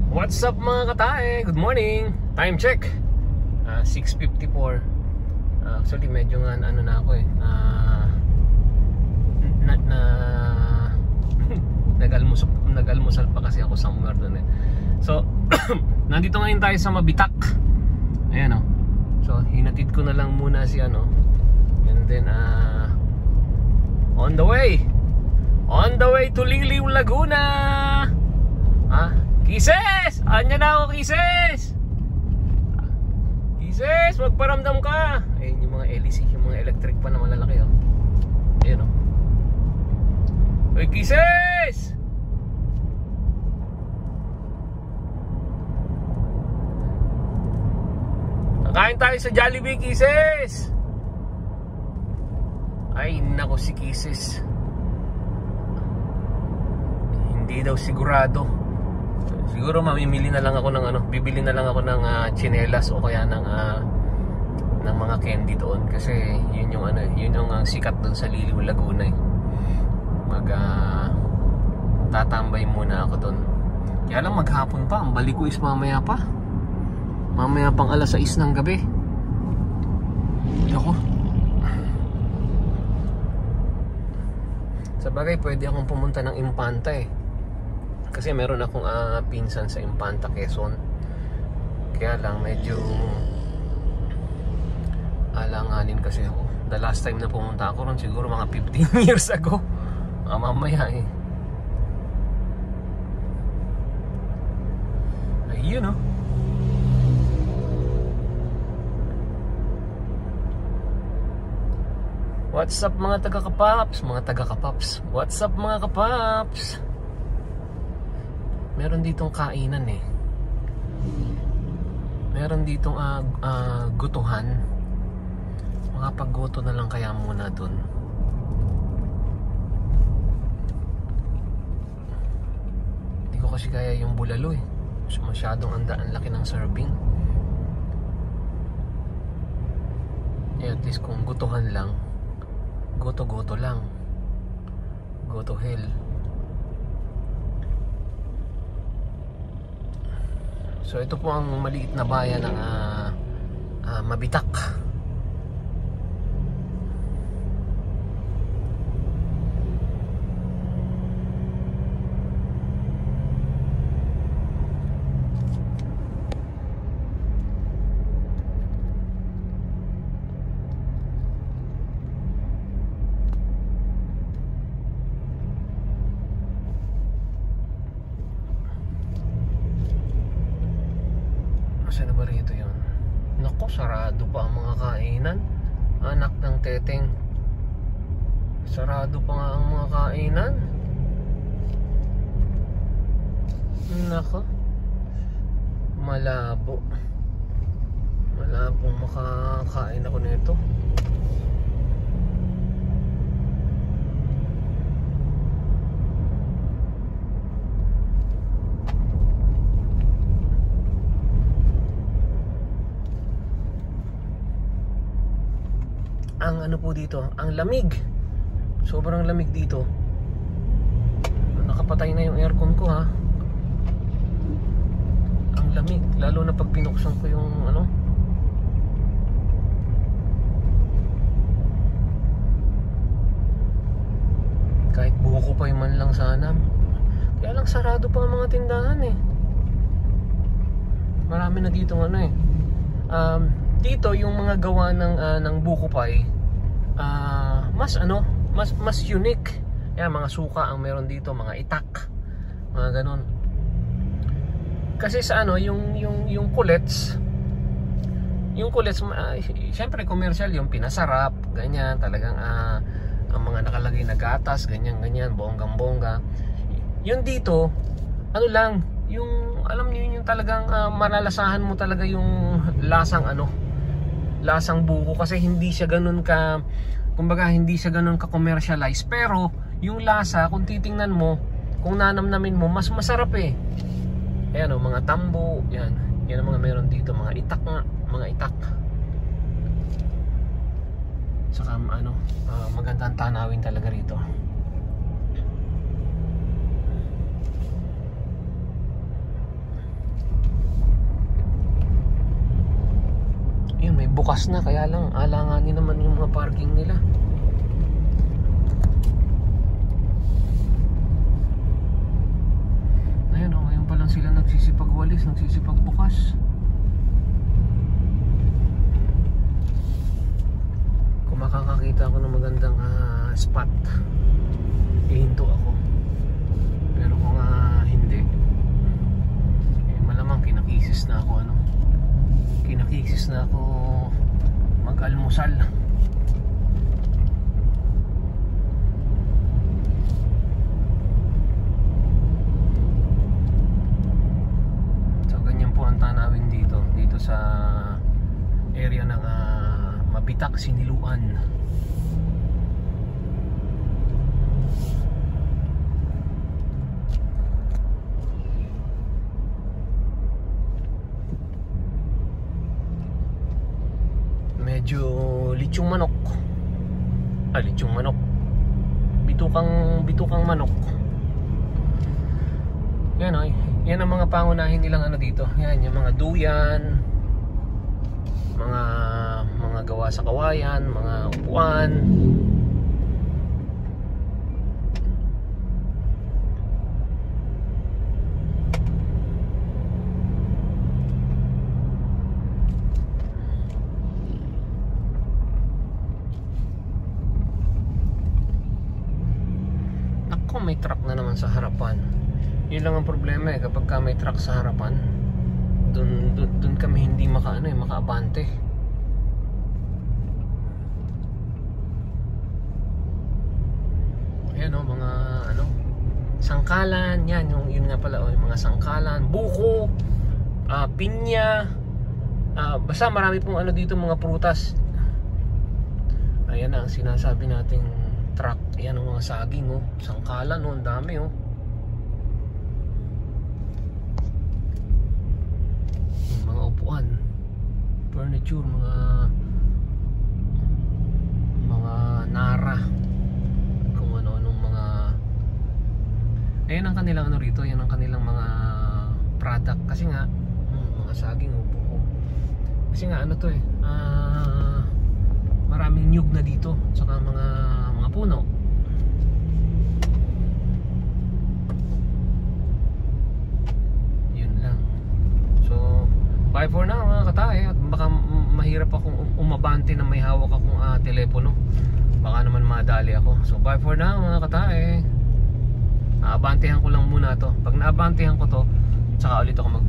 What's up mga katae? Good morning! Time check! 6:54. Actually medyo nga ano na ako nag-almusal pa kasi ako somewhere doon So, nandito ngayon tayo sa Mabitak. Ayan o. So, hinatid ko na lang muna si ano. And then, on the way to Liliw, Laguna. Kisses! Anya na ako, Kisses! Kisses, magparamdam ka! Ayun yung mga LEC, yung mga electric pa na malalaki Ayun Uy, Kisses! Kakain tayo sa Jollibee, Kisses! Ay, nako si Kisses. Hindi daw sigurado. Siguro mamimili na lang ako ng bibili na lang ako ng tsinelas o kaya ng mga candy doon kasi yun yung yun yung sikat doon sa Liliw, Laguna tatambay muna ako doon. Kaya lang maghapon pa, ang balik ko is mamaya pang alas 6 ng gabi. Ako. Sa bagay pwede akong pumunta ng Impanta kasi meron akong pinsan sa Impanta, Quezon. Kaya lang medyo alanganin kasi ako. The last time na pumunta ako ron siguro mga 15 years ago. Mamaya Ayun What's up mga taga-kapaps? What's up mga kapaps? Meron ditong kainan Meron ditong gutuhan. Makapaggoto na lang kaya muna dun. Hindi ko kasi kaya yung bulalo masyadong ang laki ng serving. At least kung gutuhan lang, goto lang. Go to hell. So ito po ang maliit na bayan ng Mabitak. Saan ba rito yun? Naku, sarado pa ang mga kainan. Anak ng teteng. Sarado pa nga ang mga kainan. Naku, malabong makakain ako nito. Ang po dito, ang lamig. Sobrang lamig dito. Nakapatay na yung aircon ko Ang lamig, lalo na pag binuksan ko yung kahit buko pa yung man lang sana. Kaya lang sarado pa ang mga tindahan Marami na dito dito yung mga gawa ng buko pie mas unique. Mga suka ang meron dito, mga itak, mga ganon. Kasi sa yung kulets syempre commercial, yung pinasarap ganyan, talagang ang mga nakalagay na gatas ganyan bonggang-bongga. Yun dito lang, yung alam niyo yung talagang malalasahan mo talaga yung lasang buko kasi hindi siya ganun ka, kumbaga hindi siya ganun ka commercialize, pero yung lasa kung titingnan mo, kung nanamnamin mo, mas masarap Ayan mga tambo, yan ang mga meron dito, mga itak saka magandang tanawin talaga rito. bukas na, kaya lang alanganin naman yung mga parking nila. Ayan o, ngayon pa lang sila nagsisipagwalis, nagsisipagbukas. Kung makakakita ako ng magandang spot, ihinto ako. Pero kung hindi, malamang kinakisis na ako mag-almusal. So ganyan po ang tanawin dito sa area ng Mabitak, Siniluan. Medyo litsong manok. Litsong manok. Bitukang manok. Yan o. Yan ang mga pangunahin nilang dito. Yan, yung mga duyan, mga gawa sa kawayan, mga upuan. May truck na naman sa harapan. Yun lang ang problema kapag may truck sa harapan, dun kami hindi makaabante. Ayan o, mga sangkalan. Yan, yun nga pala yung mga sangkalan, buko, pinya, basta marami pong dito, mga prutas. Ayan ang sinasabi nating truck. Yan ang mga saging sangkalan ang dami mga upuan, furniture, mga nara, kung ano-anong mga, ayan ang kanilang rito, yan ang kanilang mga product. Kasi nga mga saging, buko, kasi nga maraming nyug na dito, saka mga puno. Yun lang. So bye for now mga katae. At baka mahirap akong umabante na may hawak akong telepono, baka naman madali ako. So bye for now mga katae. Aabantehan ko lang muna to. Pag naabantehan ko to, saka ulit ako mag